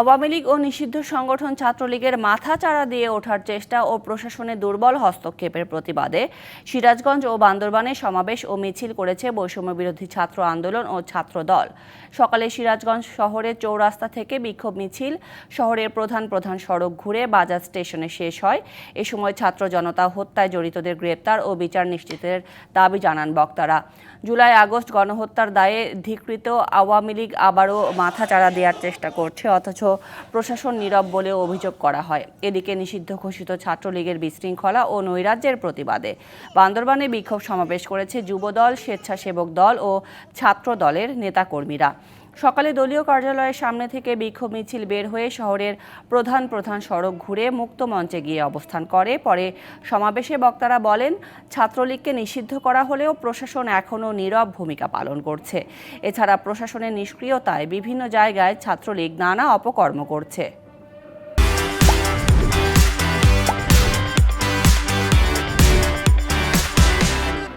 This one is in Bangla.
আওয়ামী লীগ ও নিষিদ্ধ সংগঠন ছাত্রলীগের মাথাচাড়া দিয়ে ওঠার চেষ্টা ও প্রশাসনের দুর্বল হস্তক্ষেপের প্রতিবাদে সিরাজগঞ্জ ও বান্দরবানে সমাবেশ ও মিছিল করেছে বৈষম্য বিরোধী ছাত্র আন্দোলন ও ছাত্র দল। সকালে সিরাজগঞ্জ শহরের চৌরাস্তা থেকে বিক্ষোভ মিছিল শহরের প্রধান প্রধান সড়ক ঘুরে বাজার স্টেশনে শেষ হয়। এ সময় ছাত্র জনতা হত্যায় জড়িতদের গ্রেপ্তার ও বিচার নিশ্চিতের দাবি জানান বক্তারা। জুলাই আগস্ট গণহত্যার দায়ে ধিকৃত আওয়ামী লীগ আবারও মাথাচাড়া দেওয়ার চেষ্টা করছে, অথচ প্রশাসন নীরব বলেও অভিযোগ করা হয়। এদিকে নিষিদ্ধ ঘোষিত ছাত্রলীগের বিশৃঙ্খলা ও নৈরাজ্যের প্রতিবাদে বান্দরবানে বিক্ষোভ সমাবেশ করেছে যুবদল, স্বেচ্ছাসেবক দল ও ছাত্র দলের নেতাকর্মীরা। সকালে দলীয় কার্যালয়ের সামনে থেকে বিক্ষোভ মিছিল বের হয়ে শহরের প্রধান প্রধান সড়ক ঘুরে মুক্ত মঞ্চে গিয়ে অবস্থান করে। পরে সমাবেশে বক্তারা বলেন, ছাত্রলীগকে নিষিদ্ধ করা হলেও প্রশাসন এখনও নীরব ভূমিকা পালন করছে। এছাড়া প্রশাসনের নিষ্ক্রিয়তায় বিভিন্ন জায়গায় ছাত্রলীগ নানা অপকর্ম করছে।